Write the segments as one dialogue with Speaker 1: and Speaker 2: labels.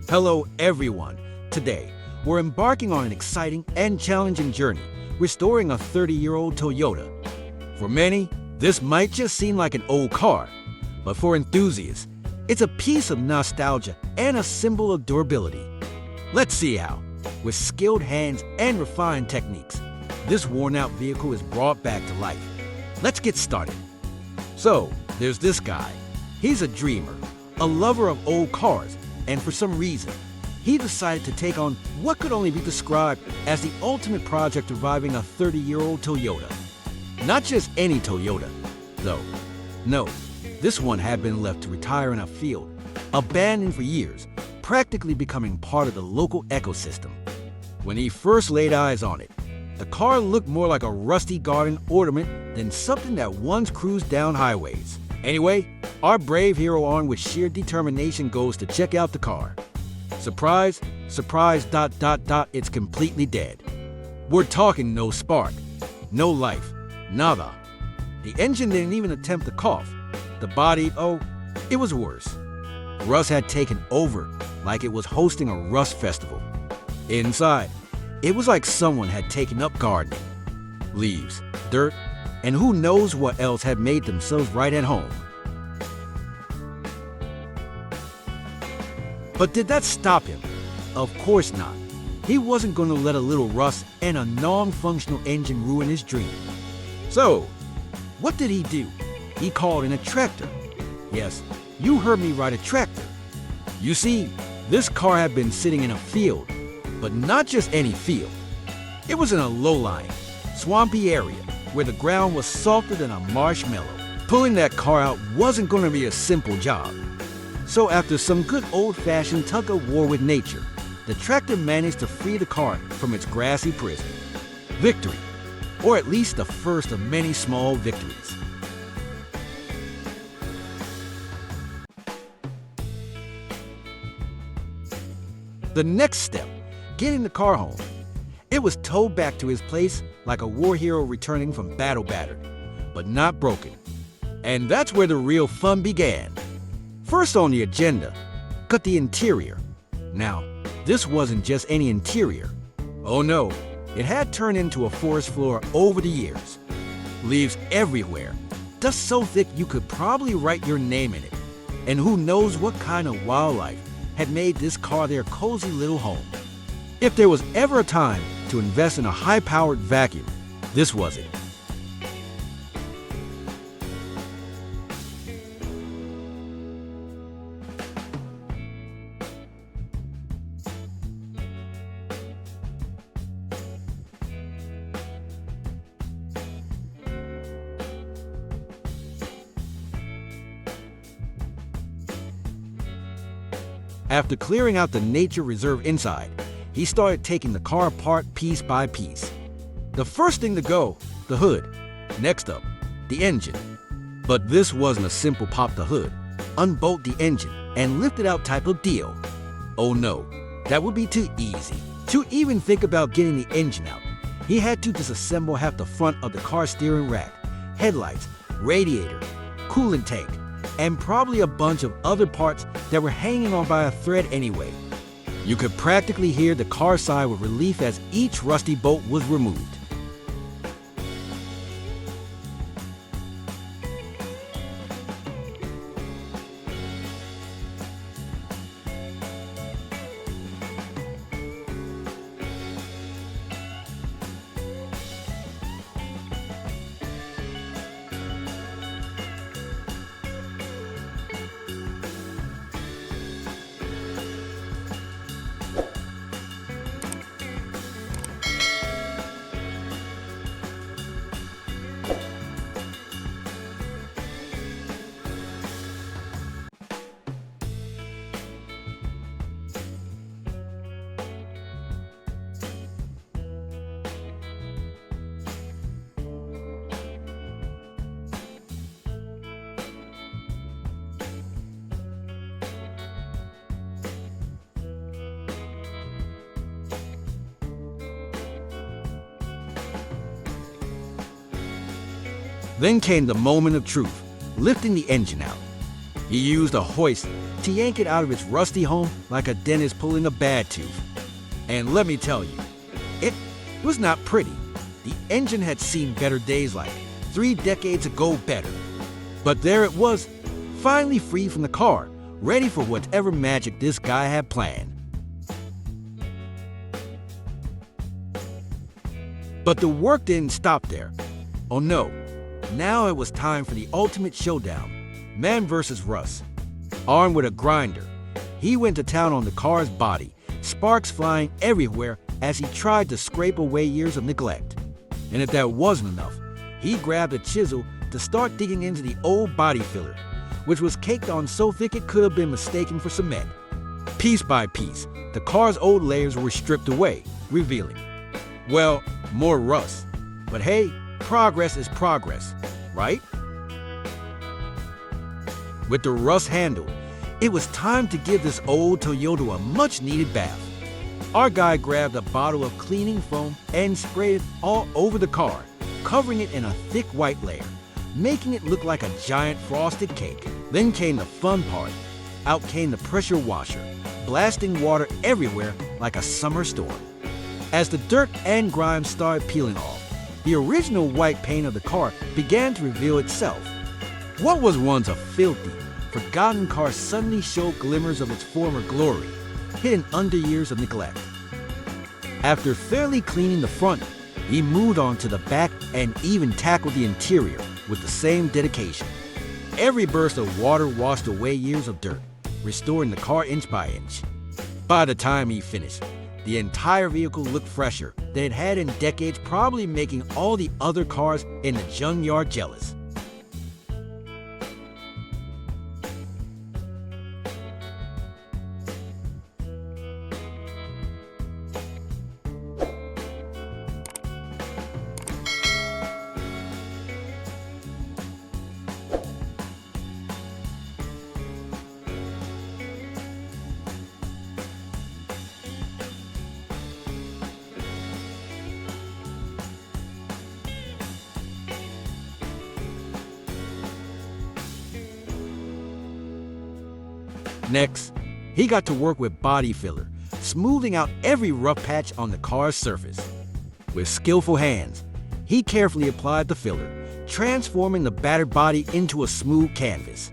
Speaker 1: Hello everyone. Today, we're embarking on an exciting and challenging journey, restoring a 30-year-old Toyota. For many, this might just seem like an old car, but for enthusiasts, it's a piece of nostalgia and a symbol of durability. Let's see how, with skilled hands and refined techniques, this worn-out vehicle is brought back to life. Let's get started. So, there's this guy. He's a dreamer, a lover of old cars, and for some reason, he decided to take on what could only be described as the ultimate project reviving a 30-year-old Toyota. Not just any Toyota, though. No, this one had been left to retire in a field, abandoned for years, practically becoming part of the local ecosystem. When he first laid eyes on it, the car looked more like a rusty garden ornament than something that once cruised down highways. Anyway, our brave hero, armed with sheer determination, goes to check out the car. Surprise, surprise, ... it's completely dead. We're talking no spark, no life, nada. The engine didn't even attempt to cough. The body, oh, it was worse. Rust had taken over, like it was hosting a rust festival. Inside, it was like someone had taken up gardening. Leaves, dirt, and who knows what else had made themselves right at home. But did that stop him? Of course not. He wasn't going to let a little rust and a non-functional engine ruin his dream. So, what did he do? He called in a tractor. Yes, you heard me right, a tractor. You see, this car had been sitting in a field, but not just any field. It was in a low-lying, swampy area where the ground was softer than a marshmallow. Pulling that car out wasn't going to be a simple job. So after some good old-fashioned tug-of-war with nature, the tractor managed to free the car from its grassy prison. Victory, or at least the first of many small victories. The next step, getting the car home. It was towed back to his place like a war hero returning from battle battered, but not broken. And that's where the real fun began. First on the agenda, cut the interior. Now, this wasn't just any interior. Oh no, it had turned into a forest floor over the years. Leaves everywhere, dust so thick you could probably write your name in it. And who knows what kind of wildlife had made this car their cozy little home. If there was ever a time to invest in a high-powered vacuum, this was it. After clearing out the nature reserve inside, he started taking the car apart piece by piece. The first thing to go, the hood. Next up, the engine. But this wasn't a simple pop the hood, unbolt the engine, and lift it out type of deal. Oh no, that would be too easy. To even think about getting the engine out, he had to disassemble half the front of the car steering rack, headlights, radiator, coolant tank, and probably a bunch of other parts that were hanging on by a thread anyway. You could practically hear the car sigh with relief as each rusty bolt was removed. Then came the moment of truth, lifting the engine out. He used a hoist to yank it out of its rusty home like a dentist pulling a bad tooth. And let me tell you, it was not pretty. The engine had seen better days, like 3 decades ago better. But there it was, finally free from the car, ready for whatever magic this guy had planned. But the work didn't stop there. Oh no, now it was time for the ultimate showdown, man versus Russ. Armed with a grinder, he went to town on the car's body, sparks flying everywhere as he tried to scrape away years of neglect. And if that wasn't enough, he grabbed a chisel to start digging into the old body filler, which was caked on so thick it could have been mistaken for cement. Piece by piece, the car's old layers were stripped away, revealing, well, more rust. But hey, progress is progress, right? With the rust handled, it was time to give this old Toyota a much-needed bath. Our guy grabbed a bottle of cleaning foam and sprayed it all over the car, covering it in a thick white layer, making it look like a giant frosted cake. Then came the fun part. Out came the pressure washer, blasting water everywhere like a summer storm. As the dirt and grime started peeling off, the original white paint of the car began to reveal itself. What was once a filthy, forgotten car suddenly showed glimmers of its former glory, hidden under years of neglect. After thoroughly cleaning the front, he moved on to the back and even tackled the interior with the same dedication. Every burst of water washed away years of dirt, restoring the car inch by inch. By the time he finished, the entire vehicle looked fresher than it had in decades, probably making all the other cars in the junkyard jealous. Next, he got to work with body filler, smoothing out every rough patch on the car's surface. With skillful hands, he carefully applied the filler, transforming the battered body into a smooth canvas.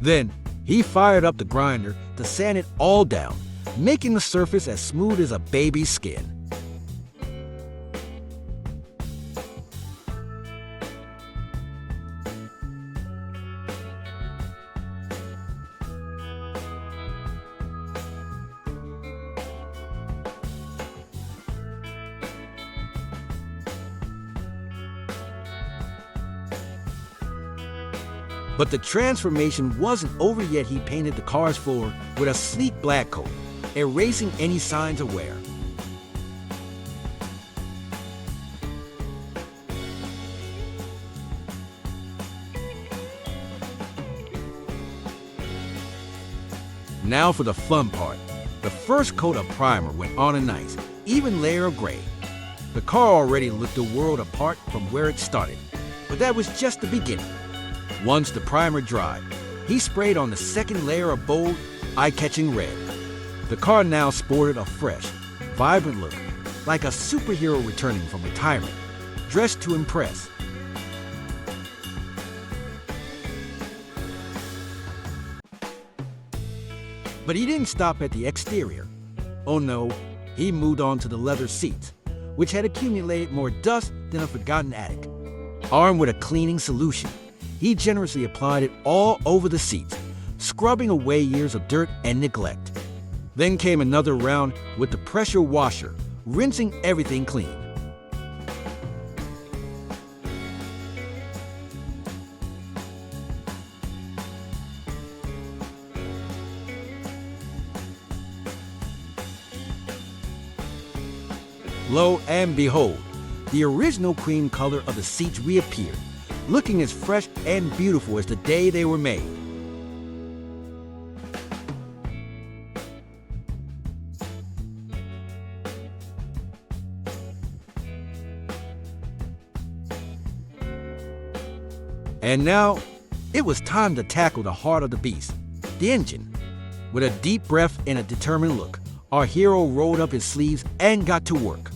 Speaker 1: Then, he fired up the grinder to sand it all down, making the surface as smooth as a baby's skin. But the transformation wasn't over yet. He painted the car's floor with a sleek black coat, erasing any signs of wear. Now for the fun part. The first coat of primer went on a nice, even layer of gray. The car already looked a world apart from where it started, but that was just the beginning. Once the primer dried, he sprayed on the second layer of bold, eye-catching red. The car now sported a fresh, vibrant look, like a superhero returning from retirement, dressed to impress. But he didn't stop at the exterior. Oh no, he moved on to the leather seats, which had accumulated more dust than a forgotten attic. Armed with a cleaning solution, he generously applied it all over the seats, scrubbing away years of dirt and neglect. Then came another round with the pressure washer, rinsing everything clean. Lo and behold, the original cream color of the seats reappeared, looking as fresh and beautiful as the day they were made. And now, It was time to tackle the heart of the beast, the engine. With a deep breath and a determined look, our hero rolled up his sleeves and got to work.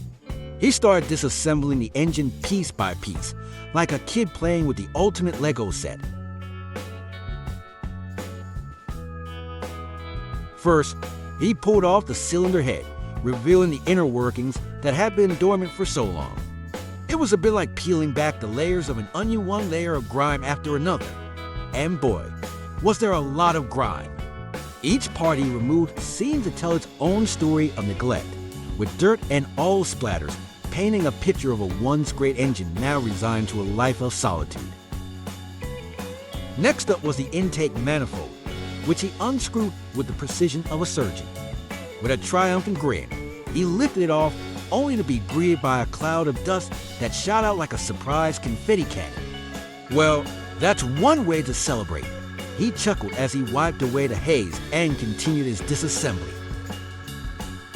Speaker 1: He started disassembling the engine piece by piece, like a kid playing with the ultimate Lego set. First, he pulled off the cylinder head, revealing the inner workings that had been dormant for so long. It was a bit like peeling back the layers of an onion, one layer of grime after another. And boy, was there a lot of grime. Each part he removed seemed to tell its own story of neglect, with dirt and oil splatters painting a picture of a once great engine now resigned to a life of solitude. Next up was the intake manifold, which he unscrewed with the precision of a surgeon. With a triumphant grin, he lifted it off, only to be greeted by a cloud of dust that shot out like a surprise confetti cannon. Well, that's one way to celebrate. He chuckled as he wiped away the haze and continued his disassembly.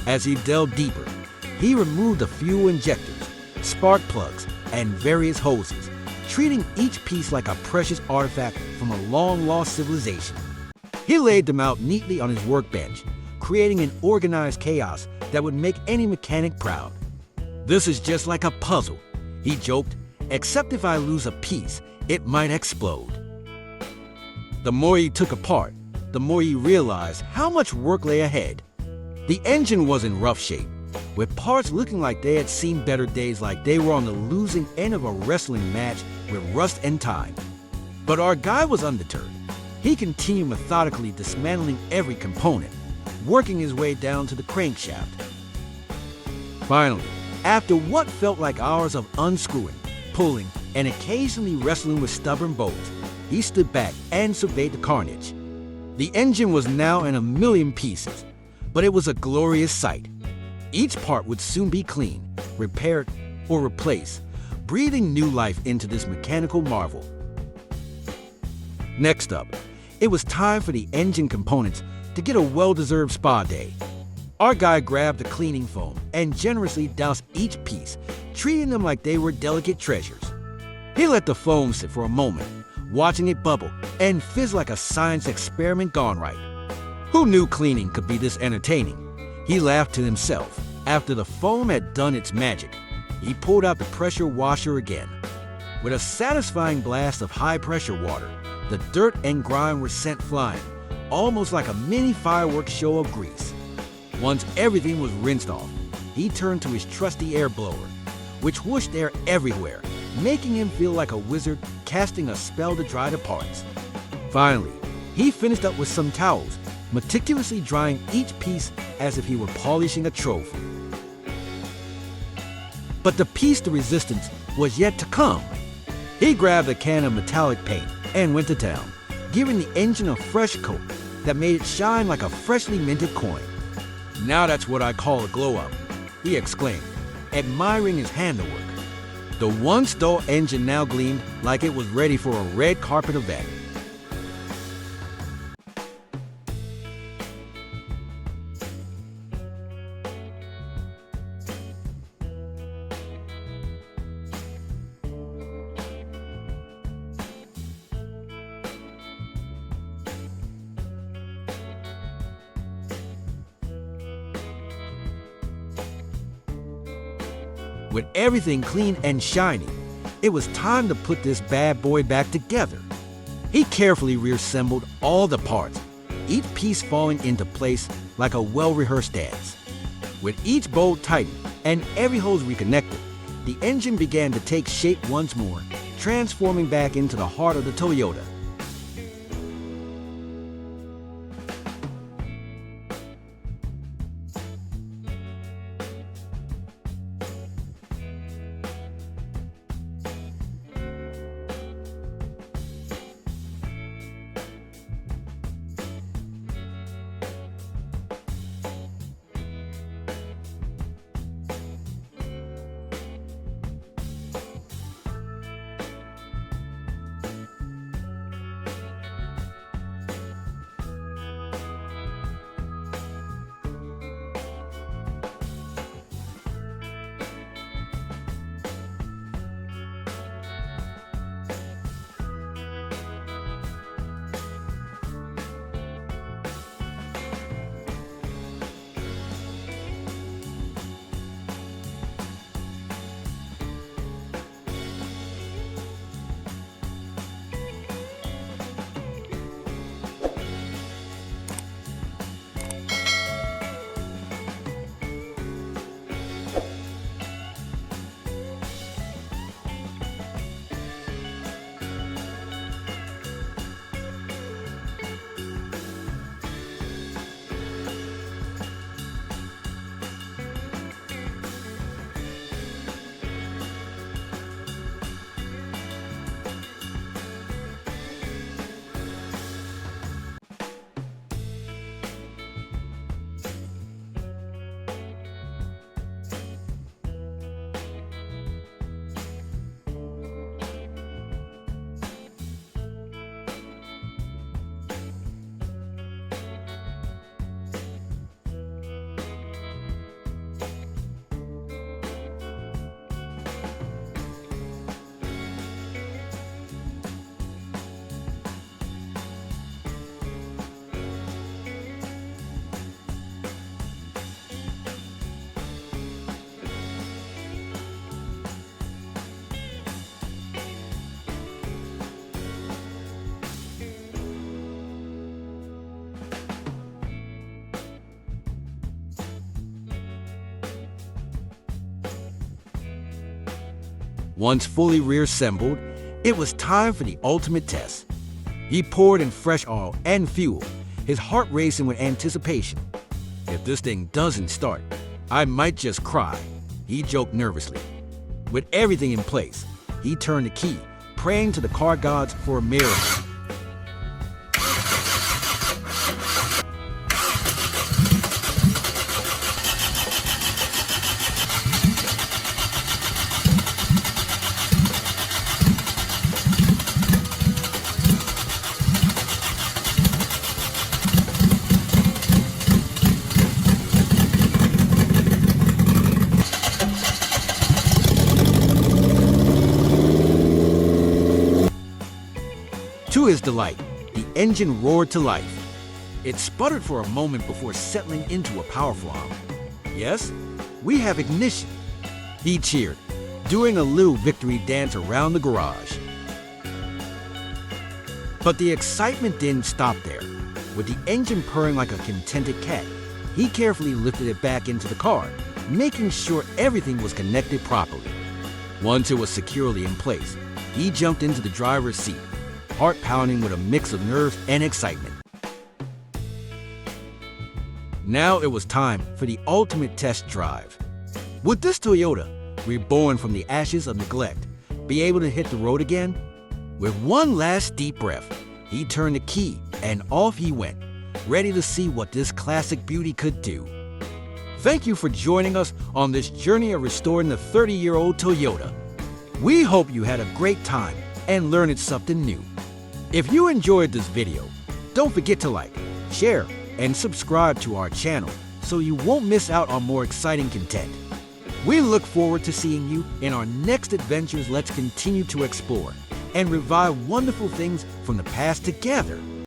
Speaker 1: As he delved deeper, he removed the fuel injectors, spark plugs, and various hoses, treating each piece like a precious artifact from a long-lost civilization. He laid them out neatly on his workbench, creating an organized chaos that would make any mechanic proud. "This is just like a puzzle," he joked, "except if I lose a piece, it might explode." The more he took apart, the more he realized how much work lay ahead. The engine was in rough shape, with parts looking like they had seen better days, like they were on the losing end of a wrestling match with rust and time. But our guy was undeterred. He continued methodically dismantling every component, working his way down to the crankshaft. Finally, after what felt like hours of unscrewing, pulling, and occasionally wrestling with stubborn bolts, he stood back and surveyed the carnage. The engine was now in a million pieces, but it was a glorious sight. Each part would soon be cleaned, repaired, or replaced, breathing new life into this mechanical marvel. Next up, it was time for the engine components to get a well-deserved spa day. Our guy grabbed the cleaning foam and generously doused each piece, treating them like they were delicate treasures. He let the foam sit for a moment, watching it bubble and fizz like a science experiment gone right. Who knew cleaning could be this entertaining? He laughed to himself. After the foam had done its magic, he pulled out the pressure washer again. With a satisfying blast of high-pressure water, the dirt and grime were sent flying, almost like a mini fireworks show of grease. Once everything was rinsed off, he turned to his trusty air blower, which whooshed air everywhere, making him feel like a wizard casting a spell to dry the parts. Finally, he finished up with some towels, meticulously drying each piece as if he were polishing a trophy. But the piece de resistance was yet to come. He grabbed a can of metallic paint and went to town, giving the engine a fresh coat that made it shine like a freshly minted coin. "Now that's what I call a glow-up," he exclaimed, admiring his handiwork. The once dull engine now gleamed like it was ready for a red carpet event. With everything clean and shiny, it was time to put this bad boy back together. He carefully reassembled all the parts, each piece falling into place like a well-rehearsed dance. With each bolt tightened and every hose reconnected, the engine began to take shape once more, transforming back into the heart of the Toyota. Once fully reassembled, it was time for the ultimate test. He poured in fresh oil and fuel, his heart racing with anticipation. "If this thing doesn't start, I might just cry," he joked nervously. With everything in place, he turned the key, praying to the car gods for a miracle. To his delight, the engine roared to life. It sputtered for a moment before settling into a powerful hum. "Yes, we have ignition," he cheered, doing a little victory dance around the garage. But the excitement didn't stop there. With the engine purring like a contented cat, he carefully lifted it back into the car, making sure everything was connected properly. Once it was securely in place, he jumped into the driver's seat, heart pounding with a mix of nerves and excitement. Now it was time for the ultimate test drive. Would this Toyota, reborn from the ashes of neglect, be able to hit the road again? With one last deep breath, he turned the key and off he went, ready to see what this classic beauty could do. Thank you for joining us on this journey of restoring the 30-year-old Toyota. We hope you had a great time and learned something new. If you enjoyed this video, don't forget to like, share, and subscribe to our channel so you won't miss out on more exciting content. We look forward to seeing you in our next adventures. Let's continue to explore and revive wonderful things from the past together.